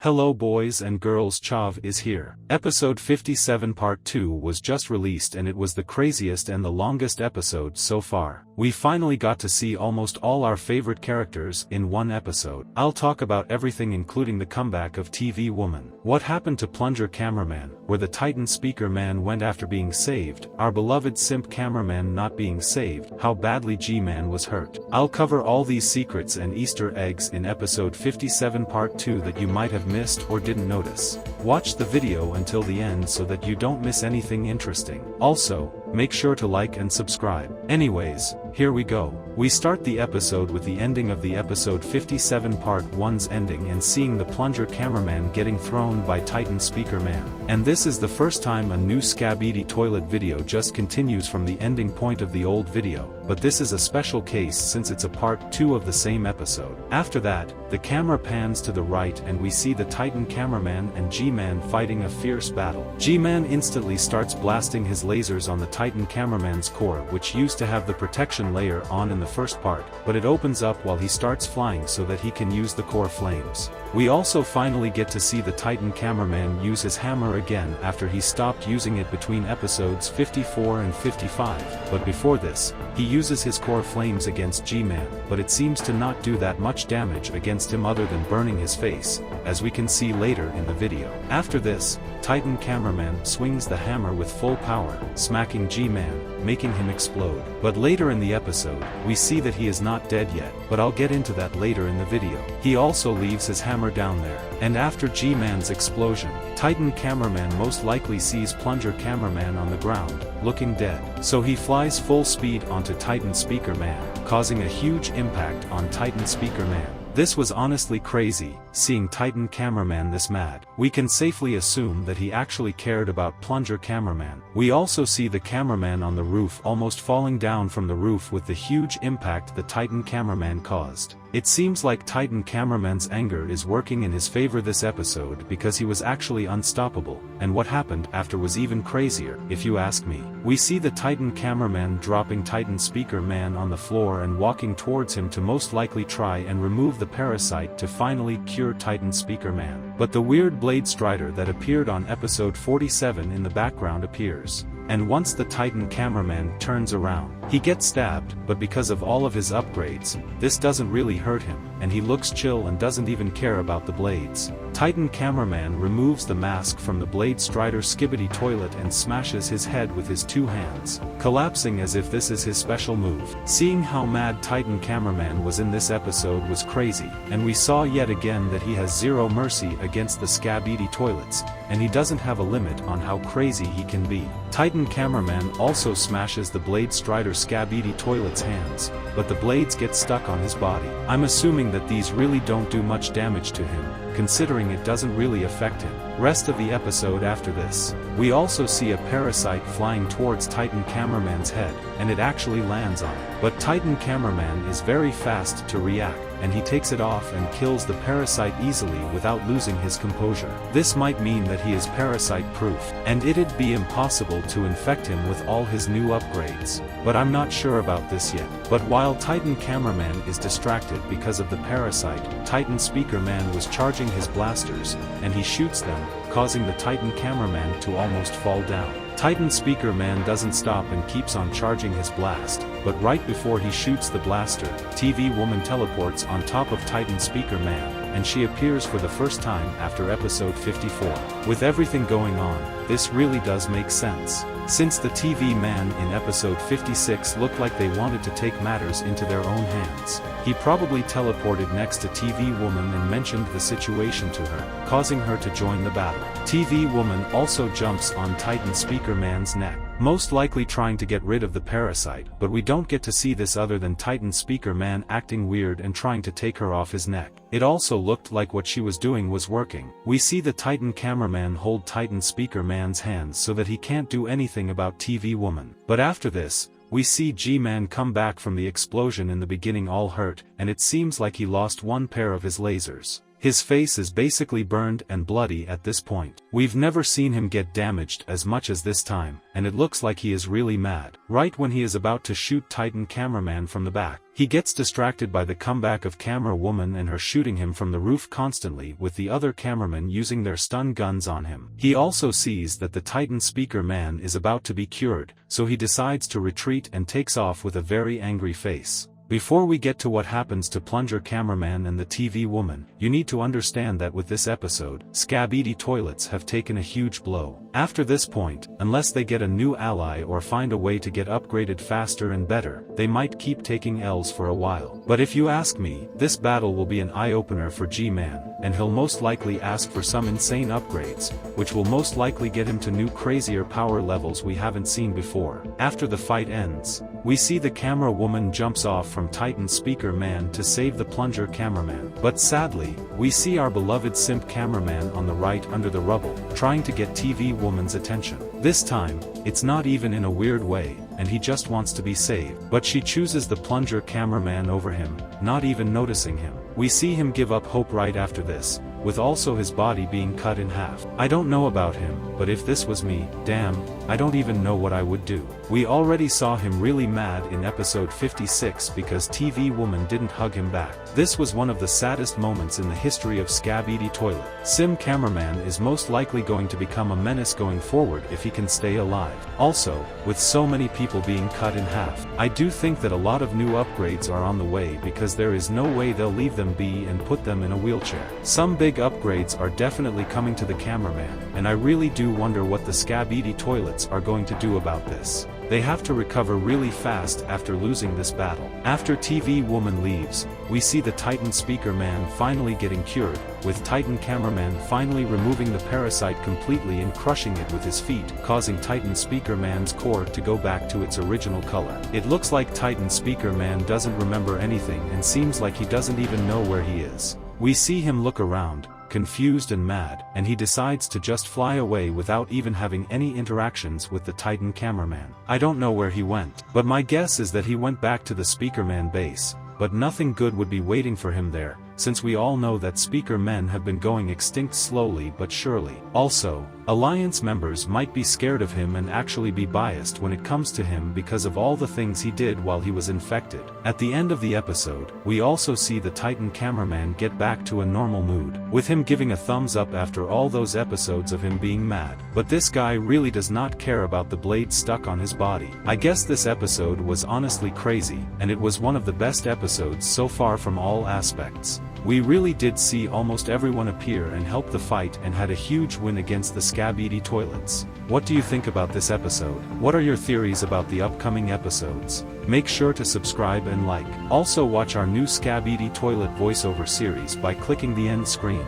Hello boys and girls, Chav is here. Episode 57 Part 2 was just released and it was the craziest and the longest episode so far. We finally got to see almost all our favorite characters in one episode. I'll talk about everything including the comeback of TV Woman, what happened to Plunger Cameraman, where the Titan Speaker Man went after being saved, our beloved simp cameraman not being saved, how badly G-Man was hurt. I'll cover all these secrets and Easter eggs in episode 57 Part 2 that you might have missed or didn't notice. Watch the video until the end so that you don't miss anything interesting. Also, make sure to like and subscribe. Anyways, here we go. We start the episode with the ending of the episode 57 Part 1's ending and seeing the Plunger Cameraman getting thrown by Titan Speaker Man. And this is the first time a new Skibidi toilet video just continues from the ending point of the old video, but this is a special case since it's a part 2 of the same episode. After that, the camera pans to the right and we see the Titan Cameraman and G-Man fighting a fierce battle. G-Man instantly starts blasting his lasers on the Titan Cameraman's core, which used to have the protection layer on in the first part, but it opens up while he starts flying so that he can use the core flames. We also finally get to see the Titan Cameraman use his hammer again after he stopped using it between episodes 54 and 55, but before this, he uses his core flames against G-Man, but it seems to not do that much damage against him other than burning his face, as we can see later in the video. After this, Titan Cameraman swings the hammer with full power, smacking G-Man, making him explode. But later in the episode, we see that he is not dead yet, but I'll get into that later in the video. He also leaves his hammer down there. And after G-Man's explosion, Titan Cameraman most likely sees Plunger Cameraman on the ground, looking dead. So he flies full speed onto Titan Speaker Man, causing a huge impact on Titan Speaker Man. This was honestly crazy, seeing Titan Cameraman this mad. We can safely assume that he actually cared about Plunger Cameraman. We also see the cameraman on the roof almost falling down from the roof with the huge impact the Titan Cameraman caused. It seems like Titan Cameraman's anger is working in his favor this episode because he was actually unstoppable, and what happened after was even crazier, if you ask me. We see the Titan Cameraman dropping Titan Speaker Man on the floor and walking towards him to most likely try and remove the parasite to finally cure Titan Speaker Man. But the weird Blade Strider that appeared on episode 47 in the background appears. And once the Titan Cameraman turns around, he gets stabbed, but because of all of his upgrades, this doesn't really hurt him, and he looks chill and doesn't even care about the blades. Titan Cameraman removes the mask from the Blade Strider Skibidi toilet and smashes his head with his two hands, collapsing as if this is his special move. Seeing how mad Titan Cameraman was in this episode was crazy, and we saw yet again that he has zero mercy against the Skibidi toilets, and he doesn't have a limit on how crazy he can be. Titan Cameraman also smashes the Blade Strider Skibidi toilet's hands, but the blades get stuck on his body. I'm assuming that these really don't do much damage to him, considering it doesn't really affect him. Rest of the episode after this, we also see a parasite flying towards Titan Cameraman's head, and it actually lands on it. But Titan Cameraman is very fast to react, and he takes it off and kills the parasite easily without losing his composure. This might mean that he is parasite-proof, and it'd be impossible to infect him with all his new upgrades. But I'm not sure about this yet. But while Titan Cameraman is distracted because of the parasite, Titan Speaker Man was charging his blasters, and he shoots them, causing the Titan Cameraman to almost fall down. Titan Speaker Man doesn't stop and keeps on charging his blast, but right before he shoots the blaster, TV Woman teleports on top of Titan Speaker Man, and she appears for the first time after episode 54. With everything going on, this really does make sense. Since the TV man in episode 56 looked like they wanted to take matters into their own hands, he probably teleported next to TV Woman and mentioned the situation to her, causing her to join the battle. TV Woman also jumps on Titan Speaker Man's neck, most likely trying to get rid of the parasite, but we don't get to see this other than Titan Speaker Man acting weird and trying to take her off his neck. It also looked like what she was doing was working. We see the Titan Cameraman hold Titan Speaker Man's hands so that he can't do anything about TV Woman. But after this, we see G-Man come back from the explosion in the beginning all hurt, and it seems like he lost one pair of his lasers. His face is basically burned and bloody at this point. We've never seen him get damaged as much as this time, and it looks like he is really mad. Right when he is about to shoot Titan Cameraman from the back, he gets distracted by the comeback of Camera Woman and her shooting him from the roof constantly, with the other cameramen using their stun guns on him. He also sees that the Titan Speaker Man is about to be cured, so he decides to retreat and takes off with a very angry face. Before we get to what happens to Plunger Cameraman and the TV woman, you need to understand that with this episode, Skibidi toilets have taken a huge blow. After this point, unless they get a new ally or find a way to get upgraded faster and better, they might keep taking L's for a while. But if you ask me, this battle will be an eye-opener for G-Man, and he'll most likely ask for some insane upgrades, which will most likely get him to new crazier power levels we haven't seen before. After the fight ends, we see the camera woman jumps off from Titan Speaker Man to save the Plunger Cameraman. But sadly, we see our beloved simp cameraman on the right under the rubble, trying to get TV woman's attention. This time, it's not even in a weird way, and he just wants to be saved. But she chooses the Plunger Cameraman over him, not even noticing him. We see him give up hope right after this, with also his body being cut in half. I don't know about him, but if this was me, damn, I don't even know what I would do. We already saw him really mad in episode 56 because TV woman didn't hug him back. This was one of the saddest moments in the history of Skibidi Toilet. Sim Cameraman is most likely going to become a menace going forward if he can stay alive. Also, with so many people being cut in half, I do think that a lot of new upgrades are on the way because there is no way they'll leave them be and put them in a wheelchair. Some big upgrades are definitely coming to the cameraman, and I really do wonder what the Skibidi toilets are going to do about this. They have to recover really fast after losing this battle. After TV woman leaves, we see the Titan Speaker Man finally getting cured, with Titan Cameraman finally removing the parasite completely and crushing it with his feet, causing Titan Speaker Man's core to go back to its original color. It looks like Titan Speaker Man doesn't remember anything and seems like he doesn't even know where he is. We see him look around, confused and mad, and he decides to just fly away without even having any interactions with the Titan Cameraman. I don't know where he went, but my guess is that he went back to the Speakerman base, but nothing good would be waiting for him there, since we all know that Speaker Men have been going extinct slowly but surely. Also, Alliance members might be scared of him and actually be biased when it comes to him because of all the things he did while he was infected. At the end of the episode, we also see the Titan Cameraman get back to a normal mood, with him giving a thumbs up after all those episodes of him being mad. But this guy really does not care about the blade stuck on his body. I guess this episode was honestly crazy, and it was one of the best episodes so far from all aspects. We really did see almost everyone appear and help the fight and had a huge win against the Skibidi toilets. What do you think about this episode? What are your theories about the upcoming episodes? Make sure to subscribe and like. Also watch our new Skibidi toilet voiceover series by clicking the end screen.